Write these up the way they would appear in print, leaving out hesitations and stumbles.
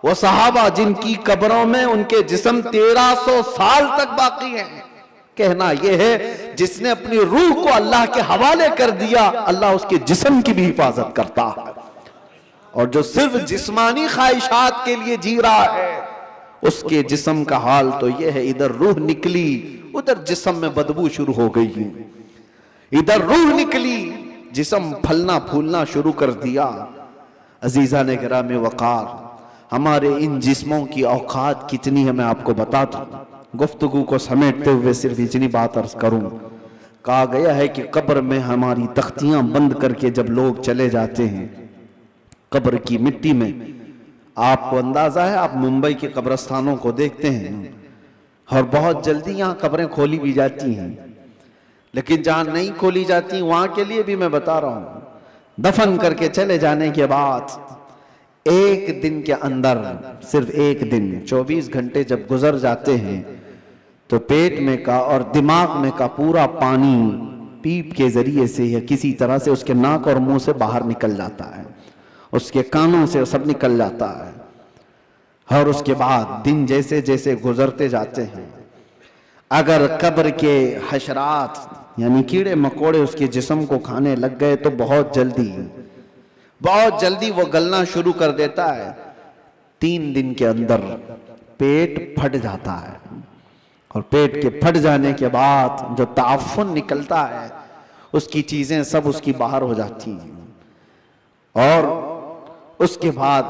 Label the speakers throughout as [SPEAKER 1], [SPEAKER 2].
[SPEAKER 1] وہ صحابہ جن کی قبروں میں ان کے جسم 1300 سال تک باقی ہیں. کہنا یہ ہے جس نے اپنی روح کو اللہ کے حوالے کر دیا اللہ اس کے جسم کی بھی حفاظت کرتا ہے. اور جو صرف جسمانی خواہشات کے لیے جی رہا ہے اس کے جسم کا حال تو یہ ہے، ادھر روح نکلی ادھر جسم میں بدبو شروع ہو گئی، ادھر روح نکلی جسم پھلنا پھولنا شروع کر دیا. عزیزان گرام وقار، ہمارے ان جسموں کی اوقات کتنی ہے میں آپ کو بتا دوں. گفتگو کو سمیٹتے ہوئے صرف اتنی بات عرض کروں. کہا گیا ہے کہ قبر میں ہماری تختیاں بند کر کے جب لوگ چلے جاتے ہیں قبر کی مٹی میں، آپ کو اندازہ ہے، آپ ممبئی کے قبرستانوں کو دیکھتے ہیں اور بہت جلدی یہاں قبریں کھولی بھی جاتی ہیں، لیکن جہاں نہیں کھولی جاتی وہاں کے لیے بھی میں بتا رہا ہوں، دفن کر کے چلے جانے کے بعد ایک دن کے اندر، صرف ایک دن 24 گھنٹے جب گزر جاتے ہیں تو پیٹ میں کا اور دماغ میں کا پورا پانی پیپ کے ذریعے سے یا کسی طرح سے اس کے ناک اور منہ سے باہر نکل جاتا ہے، اس کے کانوں سے سب نکل جاتا ہے. اور اس کے بعد دن جیسے جیسے گزرتے جاتے ہیں اگر قبر کے حشرات یعنی کیڑے مکوڑے اس کے جسم کو کھانے لگ گئے تو بہت جلدی وہ گلنا شروع کر دیتا ہے. 3 دن کے اندر پیٹ پھٹ جاتا ہے اور پیٹ کے پھٹ جانے کے بعد جو تعفن نکلتا ہے اس کی چیزیں سب اس کی باہر ہو جاتی ہیں اور اس کے بعد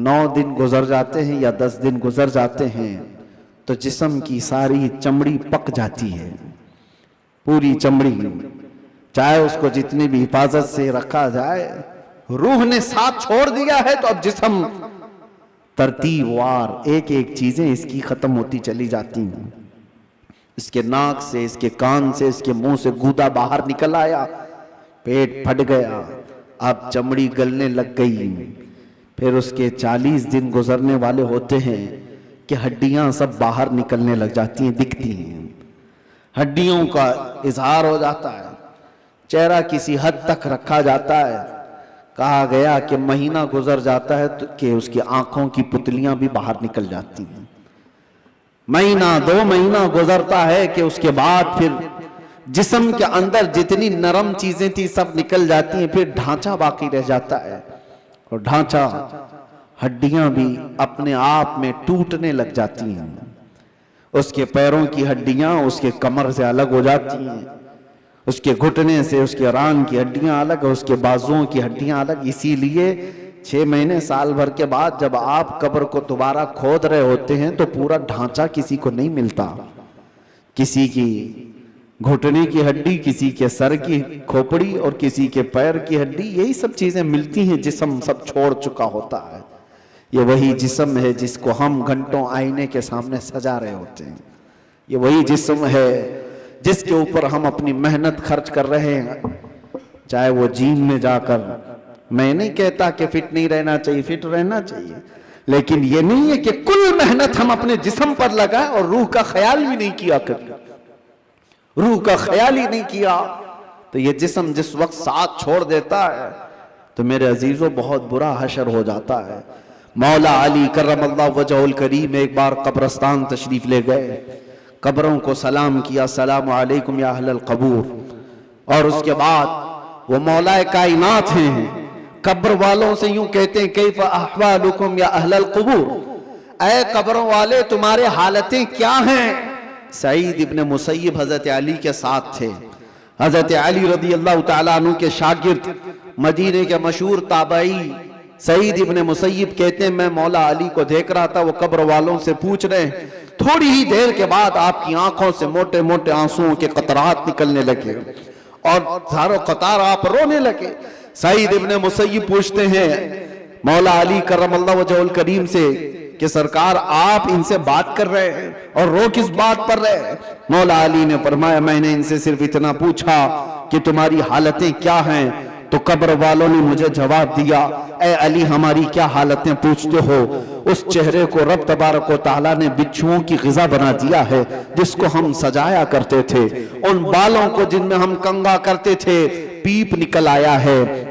[SPEAKER 1] 9 دن گزر جاتے ہیں یا 10 دن گزر جاتے ہیں تو جسم کی ساری چمڑی پک جاتی ہے، پوری چمڑی، چاہے اس کو جتنی بھی حفاظت سے رکھا جائے، روح نے ساتھ چھوڑ دیا ہے تو اب جسم ترتیب وار ایک ایک چیزیں اس کی ختم ہوتی چلی جاتی ہیں. اس کے ناک سے، اس کے کان سے، اس کے منہ سے گودا باہر نکل آیا، پیٹ پھٹ گیا، اب چمڑی گلنے لگ گئی. پھر اس کے 40 دن گزرنے والے ہوتے ہیں کہ ہڈیاں سب باہر نکلنے لگ جاتی ہیں، دکھتی ہیں، ہڈیوں کا اظہار ہو جاتا ہے، چہرہ کسی حد تک رکھا جاتا ہے. کہا گیا کہ مہینہ گزر جاتا ہے کہ اس کی آنکھوں کی پتلیاں بھی باہر نکل جاتی ہیں. مہینہ 2 مہینہ گزرتا ہے کہ اس کے بعد پھر جسم کے اندر جتنی نرم چیزیں تھی سب نکل جاتی ہیں، پھر ڈھانچہ باقی رہ جاتا ہے اور ڈھانچہ، ہڈیاں بھی اپنے آپ میں ٹوٹنے لگ جاتی ہیں. اس کے پیروں کی ہڈیاں اس کے کمر سے الگ ہو جاتی ہیں، اس کے گھٹنے سے اس کے ران کی ہڈیاں الگ، اس کے بازوؤں کی ہڈیاں الگ. اسی لیے 6 مہینے سال بھر کے بعد جب آپ قبر کو دوبارہ کھود رہے ہوتے ہیں تو پورا ڈھانچہ کسی کو نہیں ملتا، کسی کی گھٹنے کی ہڈی، کسی کے سر کی کھوپڑی اور کسی کے پیر کی ہڈی، یہی سب چیزیں ملتی ہیں، جسم سب چھوڑ چکا ہوتا ہے. یہ وہی جسم ہے جس کو ہم گھنٹوں آئینے کے سامنے سجا رہے ہوتے ہیں، یہ وہی جسم ہے جس کے اوپر ہم اپنی محنت خرچ کر رہے ہیں، چاہے وہ جیم میں جا کر. میں نہیں کہتا کہ فٹ نہیں رہنا چاہیے، فٹ رہنا چاہیے، لیکن یہ نہیں ہے کہ کل محنت ہم اپنے جسم پر لگائیں اور روح کا خیال بھی نہیں کیا کریں. روح کا خیال ہی نہیں کیا تو یہ جسم جس وقت ساتھ چھوڑ دیتا ہے تو میرے عزیزوں بہت برا حشر ہو جاتا ہے. مولا علی کرم اللہ وجہہ الکریم ایک بار قبرستان تشریف لے گئے، قبروں کو سلام کیا، السلام علیکم یا اہل القبور، اور اس کے بعد وہ مولا کائنات ہیں، قبر والوں سے یوں کہتے ہیں کیف احوالکم یا اہل القبور، اے قبروں والے تمہارے حالتیں کیا ہیں. سعید ابن مسیب حضرت علی کے ساتھ تھے. حضرت علی رضی اللہ تعالیٰ عنہ کے شاگرد، مدینے کے مشہور تابعی سعید ابن مسیب کہتے ہیں میں مولا علی کو دیکھ رہا تھا، وہ قبر والوں سے پوچھ رہے ہیں، تھوڑی ہی دیر کے بعد آپ کی آنکھوں سے موٹے موٹے آنسوؤں کے قطرات نکلنے لگے اور ہزاروں قطار آپ رونے لگے. سعید ابن مسیب پوچھتے ہیں مولا علی کرم اللہ وجہہ الکریم سے کہ سرکار آپ ان سے بات کر رہے ہیں اور رو کس بات پر رہے ہیں؟ مولا علی نے فرمایا میں نے ان سے صرف اتنا پوچھا کہ تمہاری حالتیں کیا ہیں، تو قبر والوں نے مجھے جواب دیا اے علی ہماری کیا حالتیں پوچھتے ہو، اس چہرے کو رب تبارک و تعالیٰ نے بچھوؤں کی غذا بنا دیا ہے جس کو ہم سجایا کرتے تھے، ان بالوں کو جن میں ہم کنگا کرتے تھے پیپ نکل آیا ہے،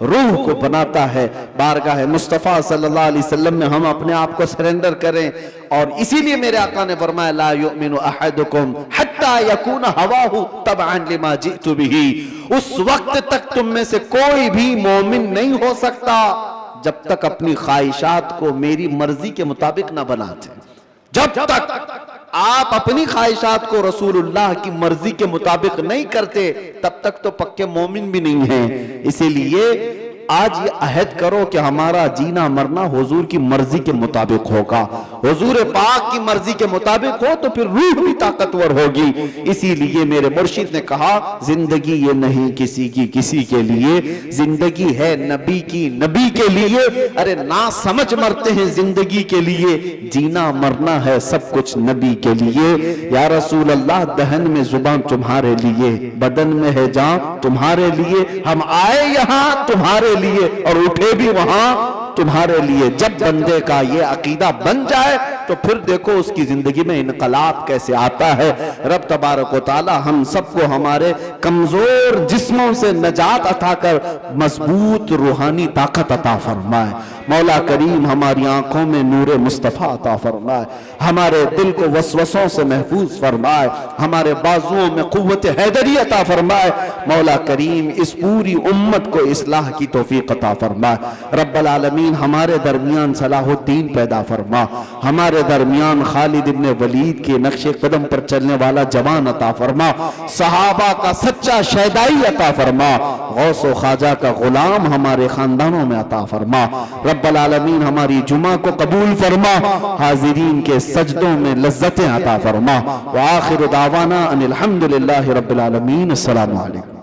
[SPEAKER 1] روح کو بناتا ہے۔ بارگاہ مصطفیٰ صلی اللہ علیہ وسلم میں ہم اپنے آپ کو سرنڈر کریں، اور اسی لیے میرے آقا نے فرمایا لا یؤمن احدکم حتی یکون ہواہ تبعا لما جئت بہ، اس وقت تک تم میں سے کوئی بھی مومن نہیں ہو سکتا جب تک اپنی خواہشات کو میری مرضی کے مطابق نہ بناتے۔ جب تک آپ اپنی خواہشات کو رسول اللہ کی مرضی کے مطابق نہیں کرتے تب تک تو پکے مومن بھی نہیں ہیں۔ اسی لیے آج یہ عہد کرو کہ ہمارا جینا مرنا حضور کی مرضی کے مطابق ہوگا، حضور پاک کی مرضی کے مطابق ہو تو پھر روح بھی طاقتور ہوگی۔ اسی لیے میرے مرشد نے کہا زندگی یہ نہیں کسی کی کسی کے لیے، زندگی ہے نبی کی نبی کے لیے۔ ارے نا سمجھ مرتے ہیں زندگی کے لیے، جینا مرنا ہے سب کچھ نبی کے لیے۔ یا رسول اللہ دہن میں زبان تمہارے لیے، بدن میں ہے جان تمہارے لیے، ہم آئے یہاں تمہارے لیے اور اٹھے بھی وہاں تمہارے لیے۔ جب بندے کا یہ عقیدہ بن جائے تو پھر دیکھو اس کی زندگی میں انقلاب کیسے آتا ہے۔ رب تبارک و تعالی ہم سب کو ہمارے کمزور جسموں سے نجات عطا کر مضبوط روحانی طاقت عطا فرمائے۔ مولا کریم ہماری آنکھوں میں نور مصطفیٰ عطا فرمائے، ہمارے دل کو وسوسوں سے محفوظ فرمائے، ہمارے بازوؤں میں قوت حیدری عطا فرمائے۔ مولا کریم اس پوری امت کو اصلاح کی توفیق عطا فرمائے۔ رب العالمین ہمارے درمیان صلاح الدین پیدا فرما، ہمارے درمیان خالد ابن ولید کے نقش قدم پر چلنے والا جوان عطا فرما، صحابہ کا سچا شیدائی عطا فرما، غوث و خواجہ کا غلام ہمارے خاندانوں میں عطا فرما۔ رب العالمین ہماری جمعہ کو قبول فرما، حاضرین کے سجدوں میں لذتیں عطا فرما۔ وآخر دعوانا ان الحمدللہ رب العالمین۔ السلام علیکم۔